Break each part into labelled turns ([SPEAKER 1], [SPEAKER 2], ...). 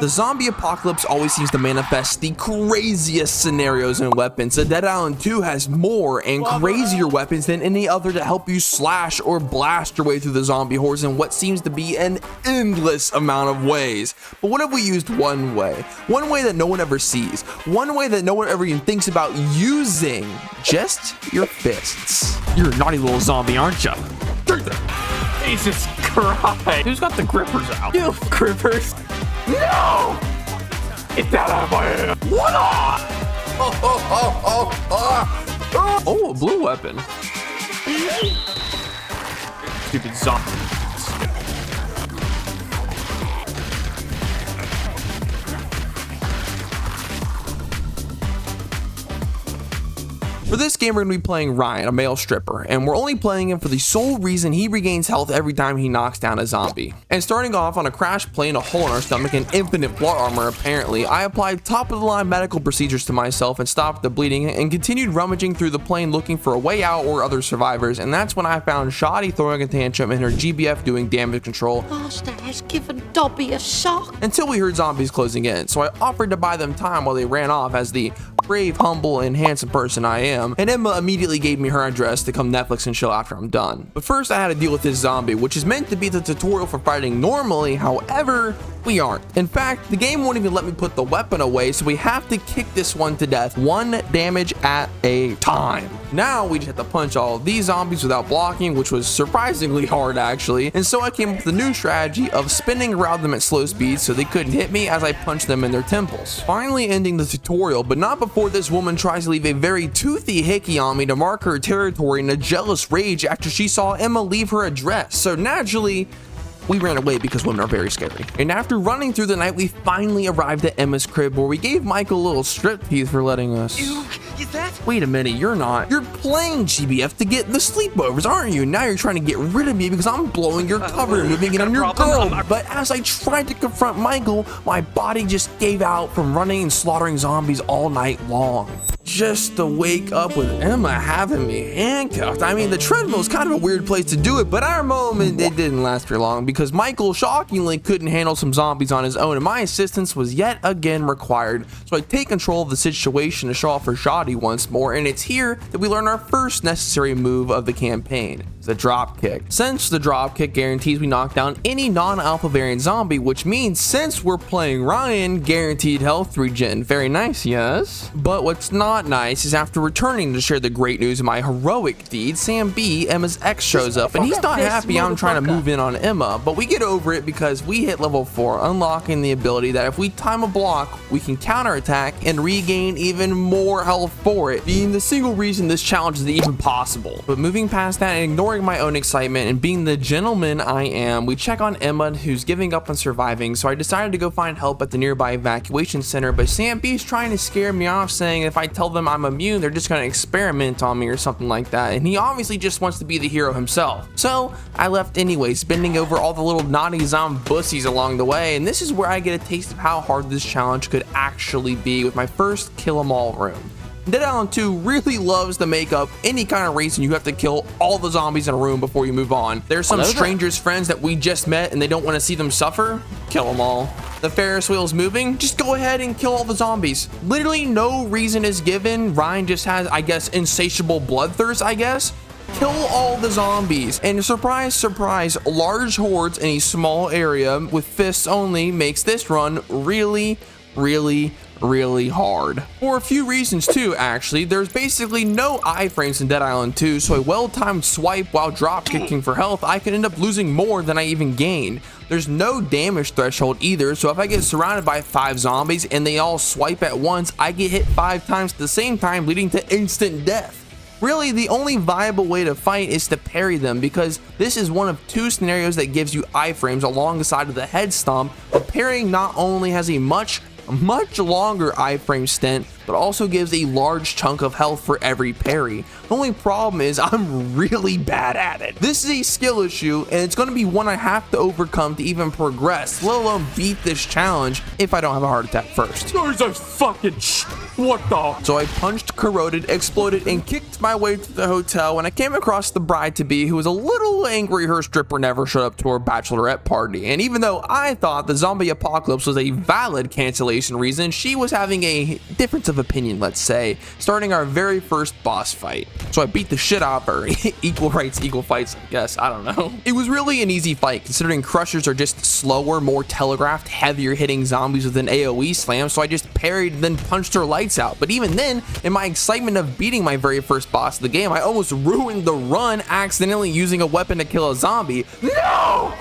[SPEAKER 1] The zombie apocalypse always seems to manifest the craziest scenarios and weapons. The Dead Island 2 has more and crazier weapons than any other to help you slash or blast your way through the zombie hordes in what seems to be an endless amount of ways. But what if we used one way? One way that no one ever sees. One way that no one ever even thinks about using. Just your fists.
[SPEAKER 2] You're a naughty little zombie, aren't you? Jesus Christ. Who's got the grippers out? You grippers? No! Get that out of my hand. What on?
[SPEAKER 1] Oh, a blue weapon.
[SPEAKER 2] Stupid zombie.
[SPEAKER 1] For this game, we're going to be playing Ryan, a male stripper, and we're only playing him for the sole reason he regains health every time he knocks down a zombie. And starting off on a crash plane, a hole in our stomach, and infinite plot armor apparently, I applied top-of-the-line medical procedures to myself and stopped the bleeding and continued rummaging through the plane looking for a way out or other survivors, and that's when I found Shoddy throwing a tantrum and her GBF doing damage control.
[SPEAKER 3] Master has given Dobby a shock.
[SPEAKER 1] Until we heard zombies closing in, so I offered to buy them time while they ran off as the brave, humble, and handsome person I am, and Emma immediately gave me her address to come Netflix and chill after I'm done. But first I had to deal with this zombie, which is meant to be the tutorial for fighting normally, however, we aren't. In fact, the game won't even let me put the weapon away, so we have to kick this one to death, one damage at a time. Now we just have to punch all of these zombies without blocking, which was surprisingly hard actually, and so I came up with the new strategy of spinning around them at slow speeds so they couldn't hit me as I punched them in their temples. Finally ending the tutorial, but not before this woman tries to leave a very toothy hickey on me to mark her territory in a jealous rage after she saw Emma leave her address. So naturally, we ran away because women are very scary. And after running through the night, we finally arrived at Emma's crib where we gave Michael a little striptease for letting us.
[SPEAKER 3] Is that?
[SPEAKER 1] Wait a minute, you're not. You're playing GBF to get the sleepovers, aren't you? Now you're trying to get rid of me because I'm blowing your cover and moving it on your girl. But as I tried to confront Michael, my body just gave out from running and slaughtering zombies all night long. Just to wake up with Emma having me handcuffed. I mean, the treadmill is kind of a weird place to do it, but our moment, it didn't last very long because Michael shockingly couldn't handle some zombies on his own and my assistance was yet again required. So I take control of the situation to show off for Shoddy once more, and it's here that we learn our first necessary move of the campaign, the drop kick. Since the drop kick guarantees we knock down any non-alpha variant zombie, which means since we're playing Ryan, guaranteed health regen. Very nice, yes? But what's not nice is after returning to share the great news of my heroic deed, Sam B, Emma's ex, shows up and he's not happy I'm trying to move in on Emma, but we get over it because we hit level 4, unlocking the ability that if we time a block, we can counterattack and regain even more health for it, being the single reason this challenge is even possible. But moving past that and ignoring my own excitement and being the gentleman I am, we check on Emma, who's giving up on surviving, so I decided to go find help at the nearby evacuation center, but Sam B's trying to scare me off, saying if I tell them I'm immune, they're just going to experiment on me or something like that, and he obviously just wants to be the hero himself. So I left anyways, bending over all the little naughty zombie bussies along the way, and this is where I get a taste of how hard this challenge could actually be with my first kill 'em all room. Dead Island 2 really loves to make up any kind of reason you have to kill all the zombies in a room before you move on. There's some strangers' friends that we just met and they don't want to see them suffer. Kill them all. The Ferris wheel's moving. Just go ahead and kill all the zombies. Literally no reason is given. Ryan just has, I guess, insatiable bloodthirst, I guess. Kill all the zombies. And surprise, surprise, large hordes in a small area with fists only makes this run really hard. For a few reasons too, actually. There's basically no iframes in Dead Island 2, so a well-timed swipe while drop kicking for health, I could end up losing more than I even gained. There's no damage threshold either, so if I get surrounded by 5 zombies and they all swipe at once, I get hit 5 times at the same time, leading to instant death. Really, the only viable way to fight is to parry them, because this is one of 2 scenarios that gives you iframes alongside of the head stomp, but parrying not only has a much longer iframe stint, but also gives a large chunk of health for every parry. The only problem is I'm really bad at it. This is a skill issue, and it's going to be one I have to overcome to even progress, let alone beat this challenge if I don't have a heart attack first.
[SPEAKER 2] There's a fucking what the?
[SPEAKER 1] So I punched, corroded, exploded, and kicked my way to the hotel when I came across the bride-to-be, who was a little angry her stripper never showed up to her bachelorette party. And even though I thought the zombie apocalypse was a valid cancellation reason, she was having a difference of opinion, let's say, starting our very first boss fight. So I beat the shit out of her. Equal rights, equal fights, I guess. I don't know. It was really an easy fight, considering crushers are just slower, more telegraphed, heavier hitting zombies with an AoE slam, so I just parried and then punched her lights out. But even then, in my excitement of beating my very first boss of the game, I almost ruined the run accidentally using a weapon to kill a zombie. No!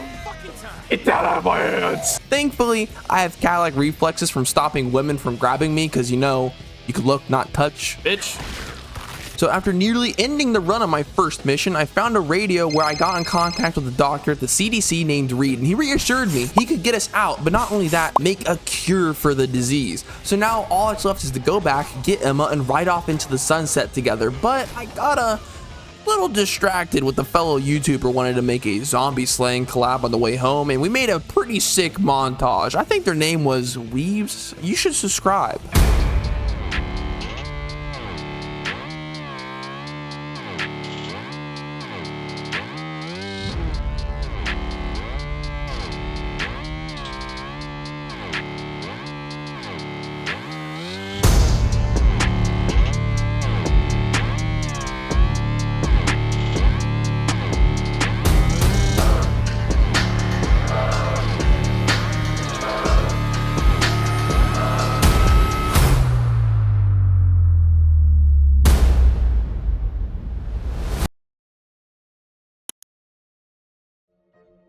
[SPEAKER 2] Get that out of my hands!
[SPEAKER 1] Thankfully, I have cat-like reflexes from stopping women from grabbing me, because you know, you could look, not touch.
[SPEAKER 2] Bitch.
[SPEAKER 1] So after nearly ending the run on my first mission, I found a radio where I got in contact with a doctor at the CDC named Reed, and he reassured me he could get us out, but not only that, make a cure for the disease. So now all that's left is to go back, get Emma, and ride off into the sunset together. But I got a little distracted with the fellow YouTuber wanted to make a zombie slaying collab on the way home, and we made a pretty sick montage. I think their name was Wiibz. You should subscribe.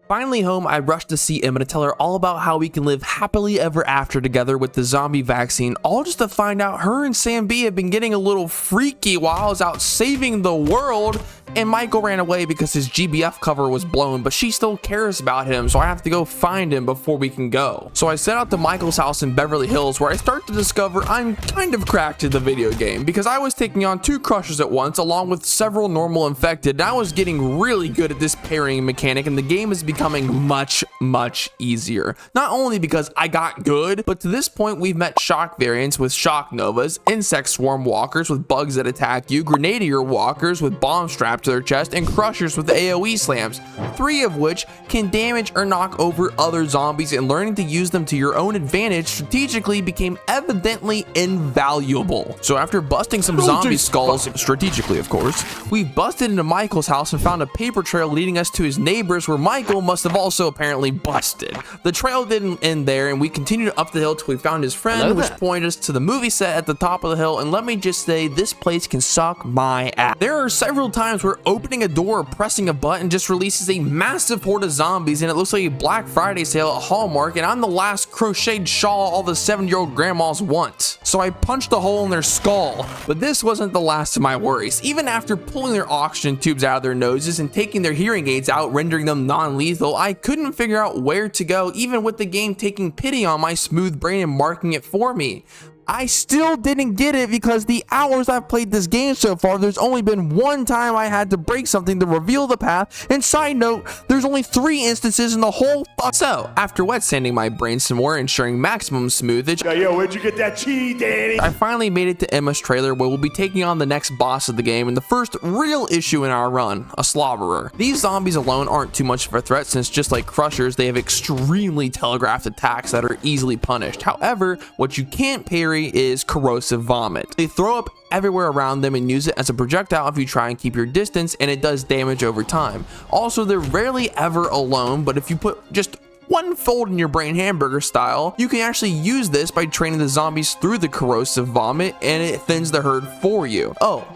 [SPEAKER 1] Finally home, I rushed to see Emma to tell her all about how we can live happily ever after together with the zombie vaccine, all just to find out her and Sam B have been getting a little freaky while I was out saving the world, and Michael ran away because his GBF cover was blown, but she still cares about him, so I have to go find him before we can go. So I set out to Michael's house in Beverly Hills, where I start to discover I'm kind of cracked at the video game, because I was taking on 2 crushers at once along with several normal infected, and I was getting really good at this parrying mechanic, and the game is becoming much easier. Not only because I got good, but to this point we've met shock variants with shock novas, insect swarm walkers with bugs that attack you, grenadier walkers with bombs strapped to their chest, and crushers with AoE slams, 3 of which can damage or knock over other zombies, and learning to use them to your own advantage strategically became evidently invaluable. So after busting some zombie skulls, strategically of course, we busted into Michael's house and found a paper trail leading us to his neighbors, where Michael must have also apparently busted. The trail didn't end there, and we continued up the hill till we found his friend, which pointed us to the movie set at the top of the hill, and let me just say, this place can suck my ass. There are several times where opening a door or pressing a button just releases a massive horde of zombies, and it looks like a Black Friday sale at Hallmark, and I'm the last crocheted shawl all the 7-year-old grandmas want. So I punched a hole in their skull, but this wasn't the last of my worries. Even after pulling their oxygen tubes out of their noses and taking their hearing aids out, rendering them non-lethal, I couldn't figure out where to go, even with the game taking pity on my smooth brain and marking it for me. I still didn't get it because the hours I've played this game so far, there's only been one time I had to break something to reveal the path, and side note, there's only 3 instances in the whole So, after wet sanding my brain some more, ensuring maximum smoothage,
[SPEAKER 4] Yo, where'd you get that cheese, Danny?
[SPEAKER 1] I finally made it to Emma's trailer, where we'll be taking on the next boss of the game and the first real issue in our run, a slobberer. These zombies alone aren't too much of a threat, since just like crushers, they have extremely telegraphed attacks that are easily punished. However, what you can't parry is corrosive vomit. They throw up everywhere around them and use it as a projectile if you try and keep your distance, and it does damage over time. Also, they're rarely ever alone, but if you put just one fold in your brain, hamburger style, you can actually use this by training the zombies through the corrosive vomit, and it thins the herd for you. Oh,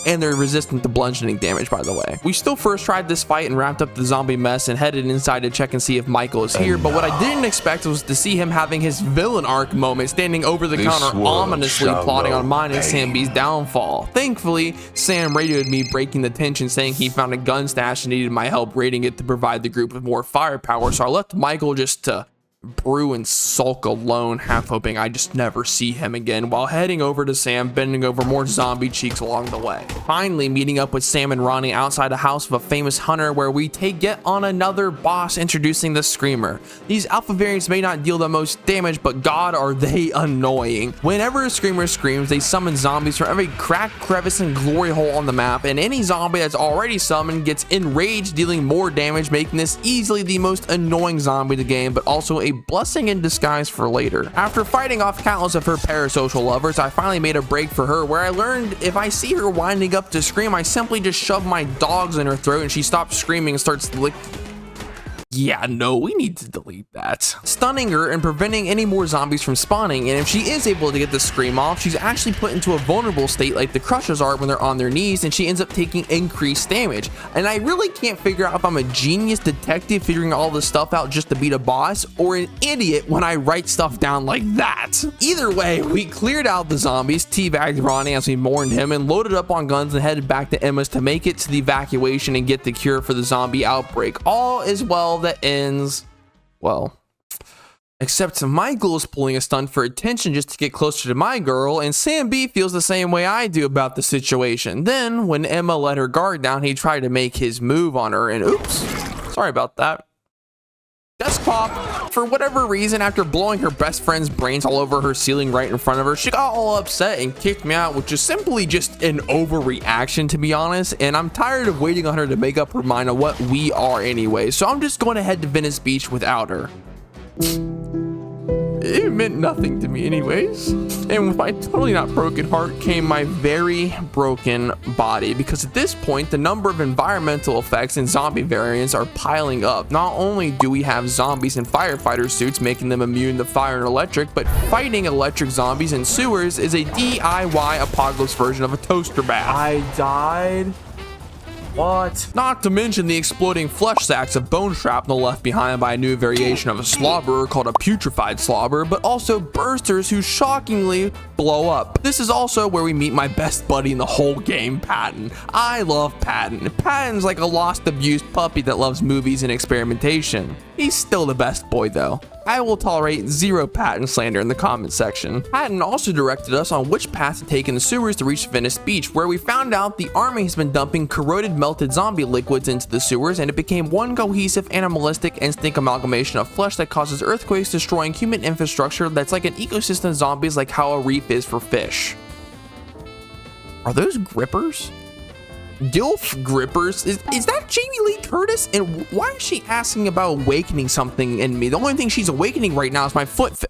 [SPEAKER 1] and they're resistant to bludgeoning damage, by the way. We still first tried this fight and wrapped up the zombie mess and headed inside to check and see if Michael is here, but what I didn't expect was to see him having his villain arc moment, standing over the counter ominously plotting on mine and Sam B's downfall. Thankfully, Sam radioed me, breaking the tension, saying he found a gun stash and needed my help raiding it to provide the group with more firepower, so I left Michael just to brew and sulk alone, half hoping I just never see him again, while heading over to Sam, bending over more zombie cheeks along the way. Finally meeting up with Sam and Ronnie outside a house of a famous hunter, where we take yet on another boss, introducing the Screamer. These alpha variants may not deal the most damage, but god are they annoying. Whenever a Screamer screams, they summon zombies from every crack, crevice, and glory hole on the map, and any zombie that's already summoned gets enraged, dealing more damage, making this easily the most annoying zombie in the game, but also a blessing in disguise for later. After fighting off countless of her parasocial lovers, I finally made a break for her, where I learned if I see her winding up to scream, I simply just shove my dogs in her throat and she stops screaming and starts yeah, no, we need to delete that. Stunning her and preventing any more zombies from spawning, and if she is able to get the scream off, she's actually put into a vulnerable state like the Crushers are when they're on their knees, and she ends up taking increased damage. And I really can't figure out if I'm a genius detective figuring all this stuff out just to beat a boss, or an idiot when I write stuff down like that. Either way, we cleared out the zombies, teabagged Ronnie as we mourned him, and loaded up on guns and headed back to Emma's to make it to the evacuation and get the cure for the zombie outbreak. All is well that ends well, except Michael is pulling a stunt for attention just to get closer to my girl, and Sam B feels the same way I do about the situation. Then when Emma let her guard down, he tried to make his move on her, and oops, sorry about that. Desk pop. For whatever reason, after blowing her best friend's brains all over her ceiling right in front of her, she got all upset and kicked me out, which is simply just an overreaction, to be honest, and I'm tired of waiting on her to make up her mind on what we are anyway, so I'm just going to head to Venice Beach without her. It meant nothing to me anyways. And with my totally not broken heart came my very broken body, because at this point the number of environmental effects and zombie variants are piling up. Not only do we have zombies in firefighter suits making them immune to fire and electric, but fighting electric zombies in sewers is a DIY apocalypse version of a toaster bath.
[SPEAKER 2] I died. What?
[SPEAKER 1] Not to mention the exploding flesh sacks of bone shrapnel left behind by a new variation of a slobberer called a putrefied slobber, but also bursters who shockingly blow up. This is also where we meet my best buddy in the whole game, Patton. I love Patton. Patton's like a lost, abused puppy that loves movies and experimentation. He's still the best boy though. I will tolerate zero Patton slander in the comment section. Patton also directed us on which path to take in the sewers to reach Venice Beach, where we found out the army has been dumping corroded melted zombie liquids into the sewers, and it became one cohesive animalistic instinct amalgamation of flesh that causes earthquakes, destroying human infrastructure that's like an ecosystem of zombies, like how a reef is for fish. Are those grippers? Gilf grippers? Is that Jamie Lee Curtis? And why is she asking about awakening something in me? The only thing she's awakening right now is my foot.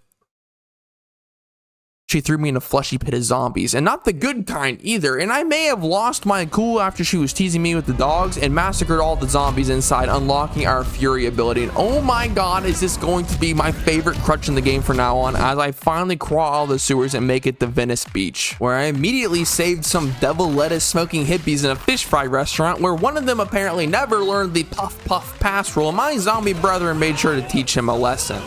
[SPEAKER 1] She threw me in a fleshy pit of zombies, and not the good kind either, and I may have lost my cool after she was teasing me with the dogs and massacred all the zombies inside, unlocking our Fury ability. And oh my god, is this going to be my favorite crutch in the game from now on, as I finally crawl out of the sewers and make it to Venice Beach, where I immediately saved some devil lettuce smoking hippies in a fish fry restaurant, where one of them apparently never learned the puff puff pass rule, and my zombie brethren made sure to teach him a lesson.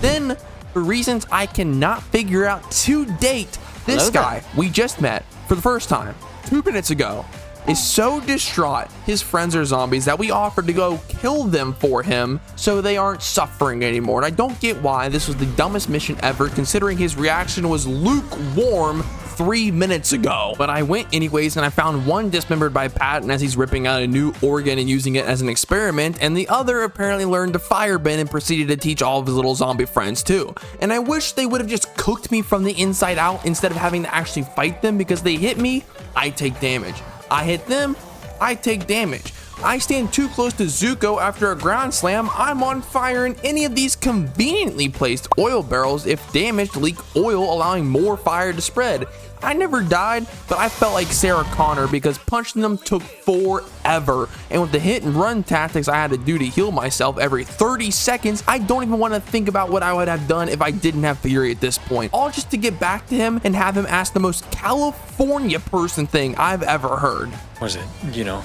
[SPEAKER 1] Then, for reasons I cannot figure out to date, this guy we just met for the first time 2 minutes ago is so distraught his friends are zombies that we offered to go kill them for him so they aren't suffering anymore. And I don't get why this was the dumbest mission ever, considering his reaction was lukewarm 3 minutes ago. But I went anyways, and I found one dismembered by Patton as he's ripping out a new organ and using it as an experiment, and the other apparently learned to firebend and proceeded to teach all of his little zombie friends too. And I wish they would have just cooked me from the inside out instead of having to actually fight them, because they hit me, I take damage. I hit them, I take damage. I stand too close to Zuko after a ground slam, I'm on fire in any of these conveniently placed oil barrels. If damaged, leak oil, allowing more fire to spread. I never died, but I felt like Sarah Connor because punching them took forever. And with the hit and run tactics I had to do to heal myself every 30 seconds, I don't even want to think about what I would have done if I didn't have Fury at this point. All just to get back to him and have him ask the most California person thing I've ever heard.
[SPEAKER 5] Was it, you know,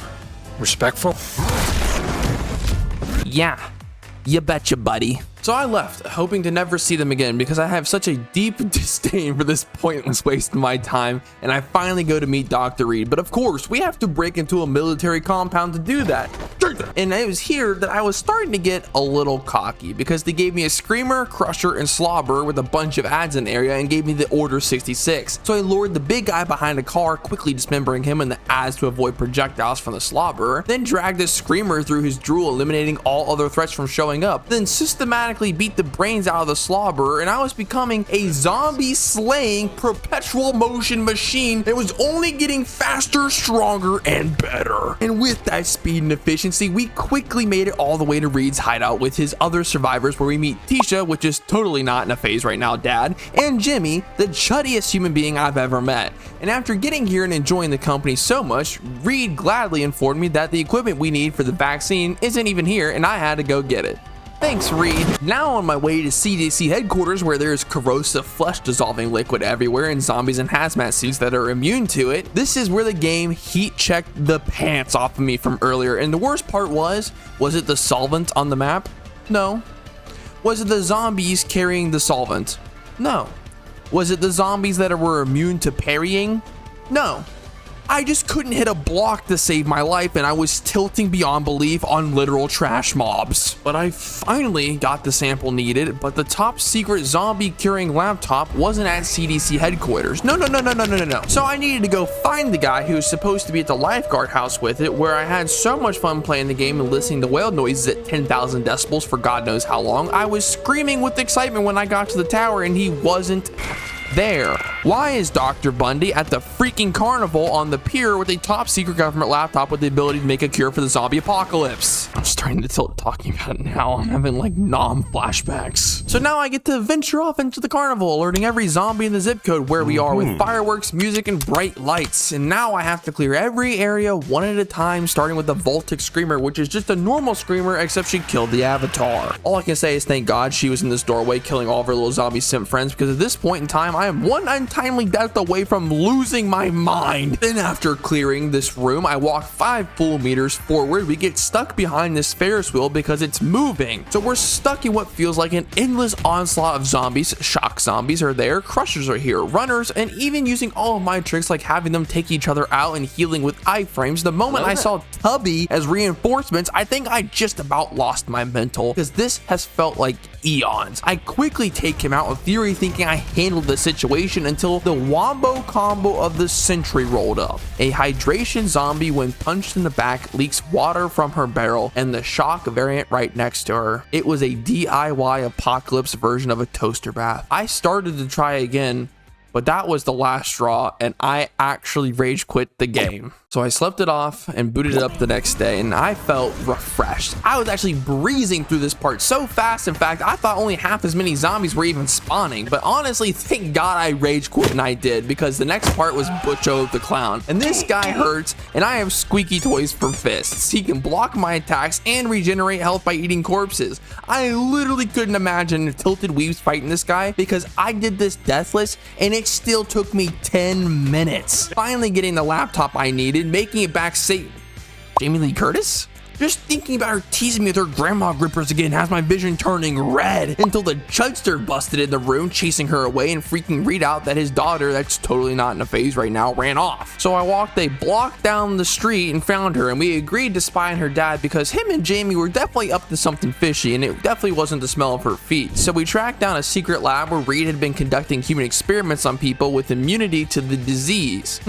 [SPEAKER 5] respectful?
[SPEAKER 1] Yeah, you betcha, buddy. So I left, hoping to never see them again because I have such a deep disdain for this pointless waste of my time, and I finally go to meet Dr. Reed. But of course, we have to break into a military compound to do that. And it was here that I was starting to get a little cocky because they gave me a screamer, crusher, and slobber with a bunch of ads in the area and gave me the Order 66. So I lured the big guy behind a car, quickly dismembering him in the ads to avoid projectiles from the slobber, then dragged the screamer through his drool, eliminating all other threats from showing up, then systematically beat the brains out of the slobber, and I was becoming a zombie slaying perpetual motion machine that was only getting faster, stronger, and better. And with that speed and efficiency, we quickly made it all the way to Reed's hideout with his other survivors, where we meet Tisha, which is totally not in a phase right now, Dad, and Jimmy, the chuddiest human being I've ever met. And after getting here and enjoying the company so much, Reed gladly informed me that the equipment we need for the vaccine isn't even here, and I had to go get it. Thanks, Reed. Now on my way to CDC headquarters, where there's corrosive flesh dissolving liquid everywhere and zombies in hazmat suits that are immune to it. This is where the game heat checked the pants off of me from earlier, and the worst part was it the solvent on the map? No. Was it the zombies carrying the solvent? No. Was it the zombies that were immune to parrying? No. I just couldn't hit a block to save my life, and I was tilting beyond belief on literal trash mobs. But I finally got the sample needed, but the top secret zombie curing laptop wasn't at CDC headquarters. No. So I needed to go find the guy who was supposed to be at the lifeguard house with it, where I had so much fun playing the game and listening to whale noises at 10,000 decibels for God knows how long. I was screaming with excitement when I got to the tower, and he wasn't there. Why is Dr. Bundy at the freaking carnival on the pier with a top secret government laptop with the ability to make a cure for the zombie apocalypse? I'm starting to tilt talking about it now. I'm having like flashbacks. So now I get to venture off into the carnival, alerting every zombie in the zip code where we are with fireworks, music, and bright lights. And now I have to clear every area one at a time, starting with the Voltic Screamer, which is just a normal screamer except she killed the avatar. All I can say is thank God she was in this doorway killing all of her little zombie simp friends, because at this point in time I am one untimely death away from losing my mind. Then after clearing this room, I walk 5 full meters forward. We get stuck behind this Ferris wheel because it's moving. So we're stuck in what feels like an endless onslaught of zombies. Shock zombies are there, crushers are here, runners, and even using all of my tricks like having them take each other out and healing with iframes. The moment I saw Tubby as reinforcements, I think I just about lost my mental, because this has felt like eons. I quickly take him out in theory, thinking I handled the situation, until the wombo combo of the century rolled up. A hydration zombie, when punched in the back, leaks water from her barrel, and the shock variant right next to her. It was a DIY apocalypse version of a toaster bath. I started to try again, but that was the last straw, and I actually rage quit the game. So I slept it off and booted it up the next day, and I felt refreshed. I was actually breezing through this part so fast. In fact, I thought only half as many zombies were even spawning. But honestly, thank God I rage quit and I did, because the next part was Butcho the Clown. And this guy hurts, and I have squeaky toys for fists. He can block my attacks and regenerate health by eating corpses. I literally couldn't imagine tilted Wiibz fighting this guy, because I did this deathless, and it still took me 10 minutes. Finally getting the laptop I needed, making it back safe. Jamie Lee Curtis? Just thinking about her teasing me with her grandma grippers again has my vision turning red, until the Chudster busted in the room, chasing her away and freaking Reed out that his daughter, that's totally not in a phase right now, ran off. So I walked a block down the street and found her, and we agreed to spy on her dad, because him and Jamie were definitely up to something fishy, and it definitely wasn't the smell of her feet. So we tracked down a secret lab where Reed had been conducting human experiments on people with immunity to the disease.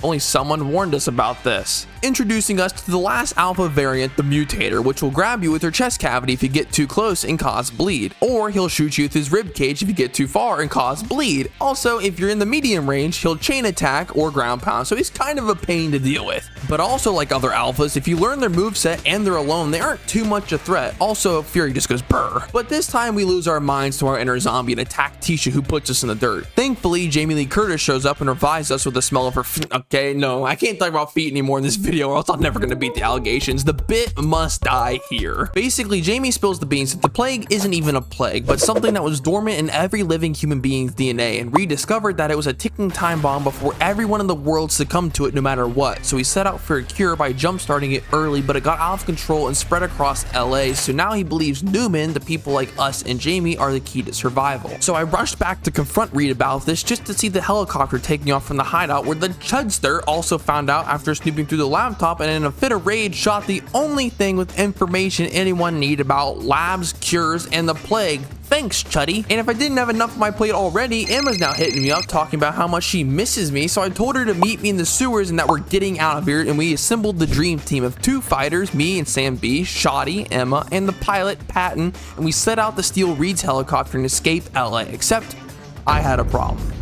[SPEAKER 1] Only someone warned us about this. Introducing us to the last alpha variant, the Mutator, which will grab you with her chest cavity if you get too close and cause bleed, or he'll shoot you with his rib cage if you get too far and cause bleed. Also, if you're in the medium range, he'll chain attack or ground pound, so he's kind of a pain to deal with. But also, like other alphas, if you learn their moveset and they're alone, they aren't too much a threat. Also, Fury just goes brr. But this time we lose our minds to our inner zombie and attack Tisha, who puts us in the dirt. Thankfully, Jamie Lee Curtis shows up and revives us with the smell of her feet. Okay, no, I can't talk about feet anymore in this video, or else I'm never gonna beat the allegations. The bit must die here. Basically, Jamie spills the beans that the plague isn't even a plague, but something that was dormant in every living human being's DNA, and rediscovered that it was a ticking time bomb before everyone in the world succumbed to it no matter what. So he set out out for a cure by jump-starting it early, but it got out of control and spread across LA, so now he believes Newman, the people like us and Jamie, are the key to survival. So I rushed back to confront Reed about this just to see the helicopter taking off from the hideout, where the Chudster also found out after snooping through the laptop, and in a fit of rage shot the only thing with information anyone needed about labs, cures, and the plague. Thanks, Chuddy. And if I didn't have enough on my plate already, Emma's now hitting me up talking about how much she misses me, so I told her to meet me in the sewers and that we're getting out of here, and we assembled the dream team of 2 fighters, me and Sam B, Shoddy, Emma, and the pilot, Patton, and we set out to steal Reed's helicopter and escape LA, except I had a problem.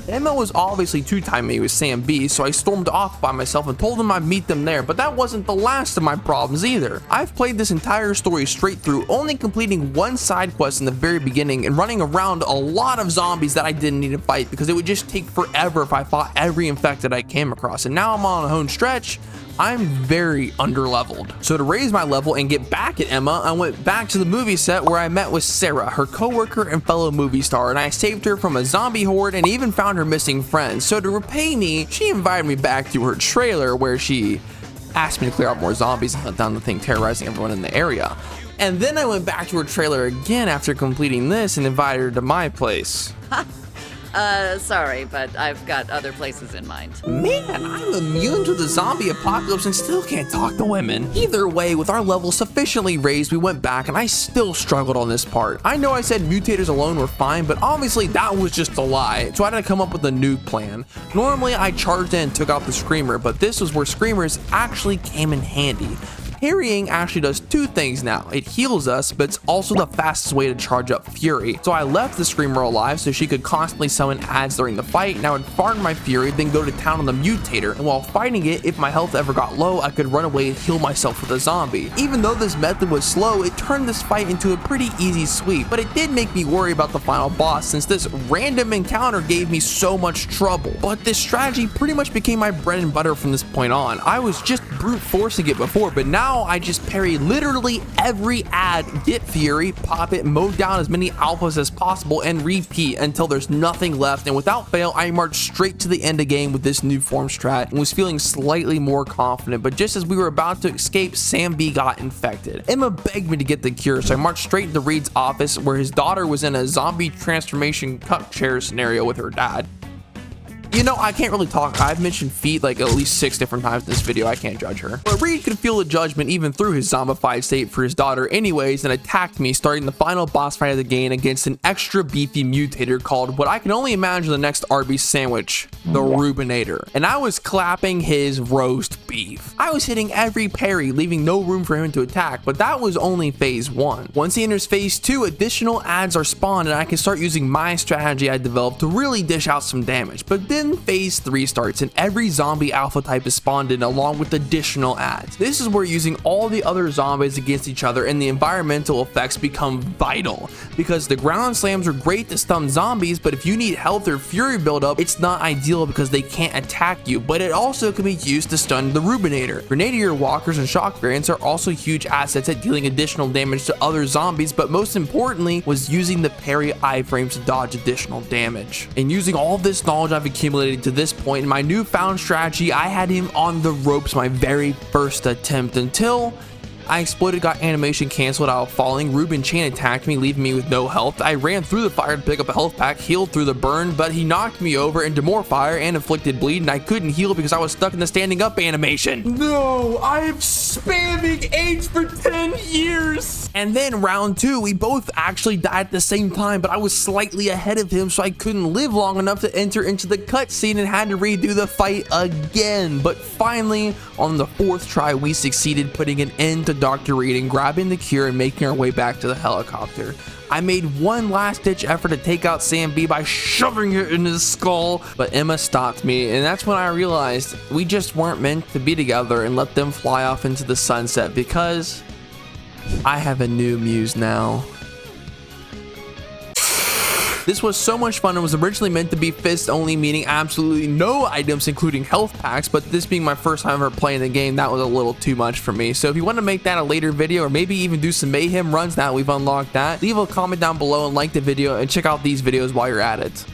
[SPEAKER 1] Emma was obviously two-timing me with Sam B, so I stormed off by myself and told them I'd meet them there, but that wasn't the last of my problems either. I've played this entire story straight through, only completing one side quest in the very beginning and running around a lot of zombies that I didn't need to fight because it would just take forever if I fought every infected I came across, and now I'm on a home stretch. I'm very underleveled. So to raise my level and get back at Emma, I went back to the movie set where I met with Sarah, her coworker and fellow movie star, and I saved her from a zombie horde and even found her missing friends. So to repay me, she invited me back to her trailer where she asked me to clear out more zombies and hunt down the thing terrorizing everyone in the area. And then I went back to her trailer again after completing this and invited her to my place.
[SPEAKER 5] Sorry, but I've got other places in mind.
[SPEAKER 1] Man, I'm immune to the zombie apocalypse and still can't talk to women. Either way, with our level sufficiently raised, we went back and I still struggled on this part. I know I said mutators alone were fine, but obviously that was just a lie, so I had to come up with a new plan. Normally, I charged in and took out the Screamer, but this was where Screamers actually came in handy. Parrying actually does 2 things now. It heals us, but it's also the fastest way to charge up Fury. So I left the Screamer alive so she could constantly summon ads during the fight, and I would farm my Fury, then go to town on the Mutator, and while fighting it, if my health ever got low, I could run away and heal myself with a zombie. Even though this method was slow, it turned this fight into a pretty easy sweep, but it did make me worry about the final boss since this random encounter gave me so much trouble. But this strategy pretty much became my bread and butter from this point on. I was just brute forcing it before, but now I just parry literally every ad, get Fury, pop it, mow down as many alphas as possible, and repeat until there's nothing left, and without fail, I marched straight to the end of game with this new form strat and was feeling slightly more confident, but just as we were about to escape, Sam B got infected. Emma begged me to get the cure, so I marched straight into Reed's office where his daughter was in a zombie transformation cup chair scenario with her dad. You know, I can't really talk. I've mentioned feet like at least 6 different times in this video. I can't judge her. But Reed could feel the judgment even through his zombified state for his daughter anyways, and attacked me, starting the final boss fight of the game against an extra beefy mutator called what I can only imagine the next Arby's sandwich, the Rubinator. And I was clapping his roast beef. I was hitting every parry, leaving no room for him to attack, but that was only phase 1. Once he enters phase 2, additional ads are spawned and I can start using my strategy I developed to really dish out some damage. But then phase 3 starts and every zombie alpha type is spawned in along with additional ads. This is where using all the other zombies against each other and the environmental effects become vital, because the ground slams are great to stun zombies, but if you need health or fury buildup, it's not ideal because they can't attack you, but it also can be used to stun the Rubinator. Grenadier walkers and shock variants are also huge assets at dealing additional damage to other zombies, but most importantly was using the parry iframes to dodge additional damage. And using all this knowledge I've accumulated to this point in my newfound strategy, I had him on the ropes my very first attempt until I exploded, got animation canceled out of falling. Ruben Chan attacked me, leaving me with no health. I ran through the fire to pick up a health pack, healed through the burn, but he knocked me over into more fire and inflicted bleed, and I couldn't heal because I was stuck in the standing up animation. No, I'm spamming H for 10 years. And then round 2, we both actually died at the same time, but I was slightly ahead of him, so I couldn't live long enough to enter into the cutscene and had to redo the fight again. But finally, on the 4th try, we succeeded, putting an end to Dr. Reed and grabbing the cure and making our way back to the helicopter. I made one last ditch effort to take out Sam B by shoving it in his skull, but Emma stopped me, and that's when I realized we just weren't meant to be together and let them fly off into the sunset, because I have a new muse now. This was so much fun and was originally meant to be fist only, meaning absolutely no items including health packs, but this being my first time ever playing the game, that was a little too much for me. So if you want to make that a later video or maybe even do some mayhem runs now we've unlocked that, leave a comment down below and like the video and check out these videos while you're at it.